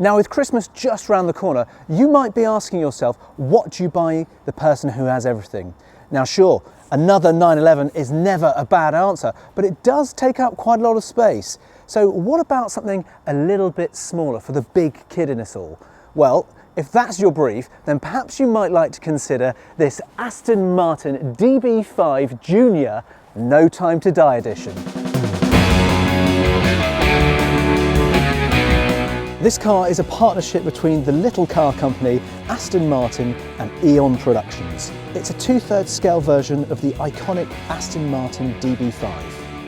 Now, with Christmas just round the corner, you might be asking yourself, what do you buy the person who has everything? Now sure, another 911 is never a bad answer, but it does take up quite a lot of space. So what about something a little bit smaller for the big kid in us all? Well, if that's your brief, then perhaps you might like to consider this Aston Martin DB5 Junior No Time to Die edition. This car is a partnership between the little car company Aston Martin and Eon Productions. It's a 2/3 scale version of the iconic Aston Martin DB5.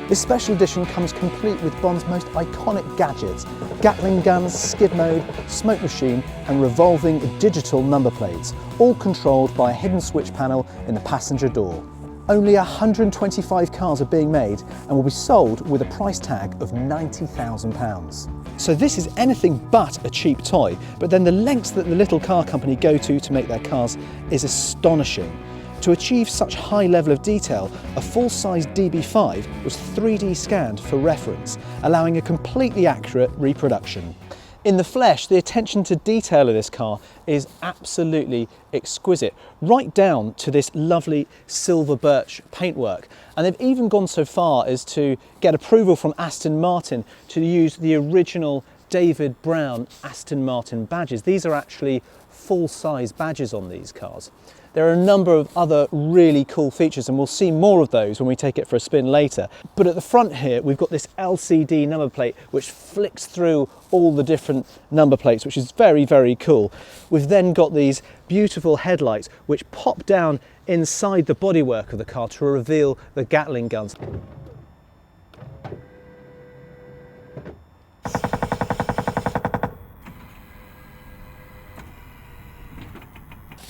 This special edition comes complete with Bond's most iconic gadgets: Gatling guns, skid mode, smoke machine and revolving digital number plates, all controlled by a hidden switch panel in the passenger door. Only 125 cars are being made and will be sold with a price tag of £90,000. So this is anything but a cheap toy, but then the lengths that the little car company go to make their cars is astonishing. To achieve such high level of detail, a full-size DB5 was 3D scanned for reference, allowing a completely accurate reproduction. In the flesh, the attention to detail of this car is absolutely exquisite, right down to this lovely silver birch paintwork. And they've even gone so far as to get approval from Aston Martin to use the original David Brown Aston Martin badges. These are actually full-size badges on these cars. There are a number of other really cool features, and we'll see more of those when we take it for a spin later. But at the front here, we've got this LCD number plate which flicks through all the different number plates, which is very, very cool. We've then got these beautiful headlights which pop down inside the bodywork of the car to reveal the Gatling guns.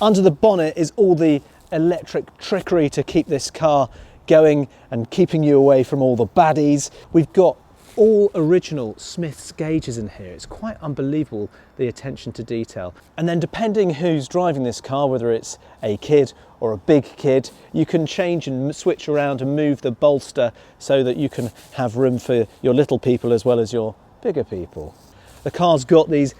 Under the bonnet is all the electric trickery to keep this car going and keeping you away from all the baddies. We've got all original Smith's gauges in here. It's quite unbelievable, the attention to detail. And then depending who's driving this car, whether it's a kid or a big kid, you can change and switch around and move the bolster so that you can have room for your little people as well as your bigger people. The car's got these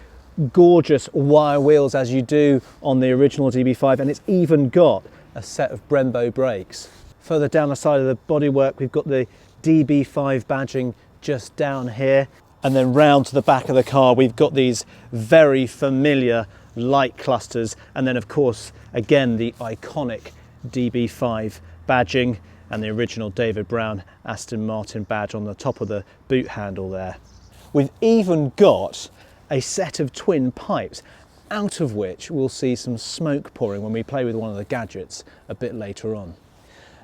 gorgeous wire wheels as you do on the original DB5, and it's even got a set of Brembo brakes. Further down the side of the bodywork, we've got the DB5 badging just down here, and then round to the back of the car we've got these very familiar light clusters, and then of course again the iconic DB5 badging and the original David Brown Aston Martin badge on the top of the boot handle there. We've even got a set of twin pipes, out of which we'll see some smoke pouring when we play with one of the gadgets a bit later on.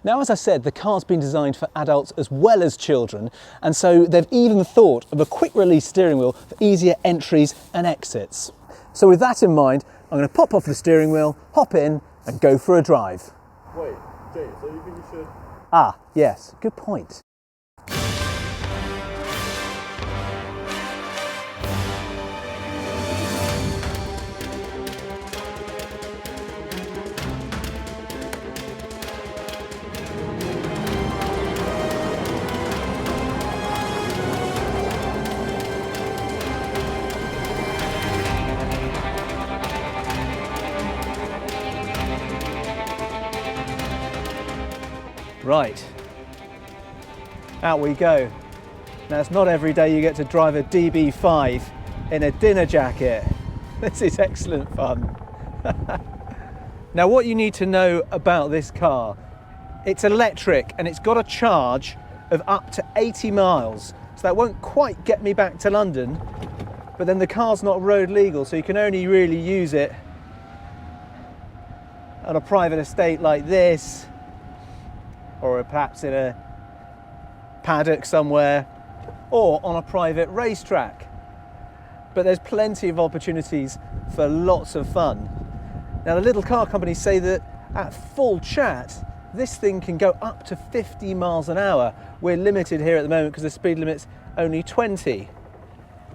Now, as I said, the car's been designed for adults as well as children, and so they've even thought of a quick release steering wheel for easier entries and exits. So with that in mind, I'm going to pop off the steering wheel, hop in and go for a drive. Wait, Jay, so you think you should? Ah, yes, good point. Right, out we go. Now, it's not every day you get to drive a DB5 in a dinner jacket. This is excellent fun. Now, what you need to know about this car, it's electric and it's got a charge of up to 80 miles. So that won't quite get me back to London, but then the car's not road legal, so you can only really use it on a private estate like this, or perhaps in a paddock somewhere, or on a private racetrack. But there's plenty of opportunities for lots of fun. Now, the little car companies say that at full chat, this thing can go up to 50 miles an hour. We're limited here at the moment because the speed limit's only 20.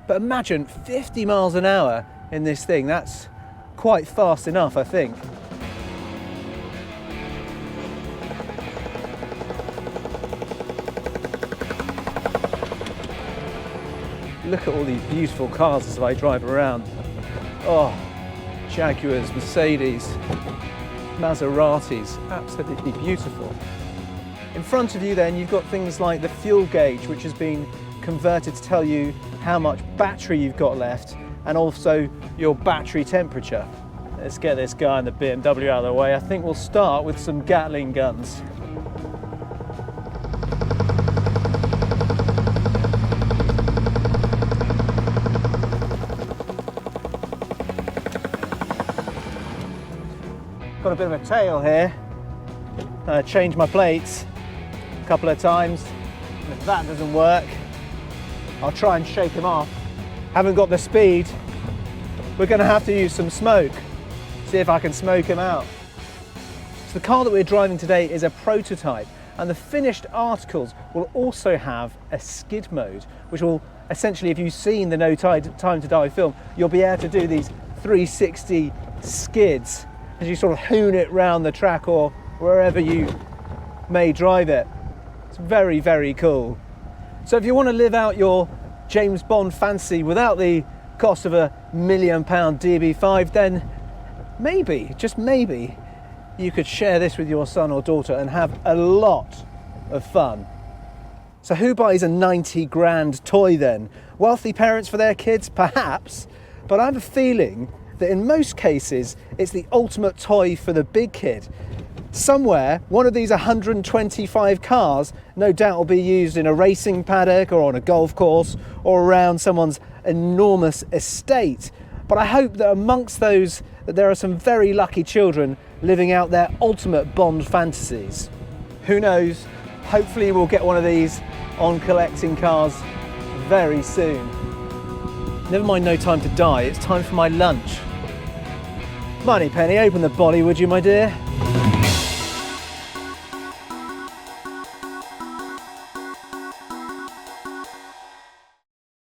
But imagine 50 miles an hour in this thing. That's quite fast enough, I think. Look at all these beautiful cars as I drive around. Oh, Jaguars, Mercedes, Maseratis, absolutely beautiful. In front of you then you've got things like the fuel gauge, which has been converted to tell you how much battery you've got left, and also your battery temperature. Let's get this guy in the BMW out of the way. I think we'll start with some Gatling guns. Got a bit of a tail here. Changed my plates a couple of times. And if that doesn't work, I'll try and shake him off. Haven't got the speed. We're going to have to use some smoke. See if I can smoke him out. So the car that we're driving today is a prototype, and the finished articles will also have a skid mode, which will essentially, if you've seen the No Time to Die film, you'll be able to do these 360 skids as you sort of hoon it round the track or wherever you may drive it. It's very, very cool. So if you want to live out your James Bond fantasy without the cost of a £1 million DB5, then maybe, just maybe, you could share this with your son or daughter and have a lot of fun. So who buys a 90 grand toy then? Wealthy parents for their kids, perhaps, but I have a feeling that in most cases it's the ultimate toy for the big kid. Somewhere, one of these 125 cars no doubt will be used in a racing paddock or on a golf course or around someone's enormous estate. But I hope that amongst those that there are some very lucky children living out their ultimate Bond fantasies. Who knows, hopefully we'll get one of these on collecting cars very soon. Never mind No Time to Die, it's time for my lunch. Moneypenny, open the body, would you, my dear?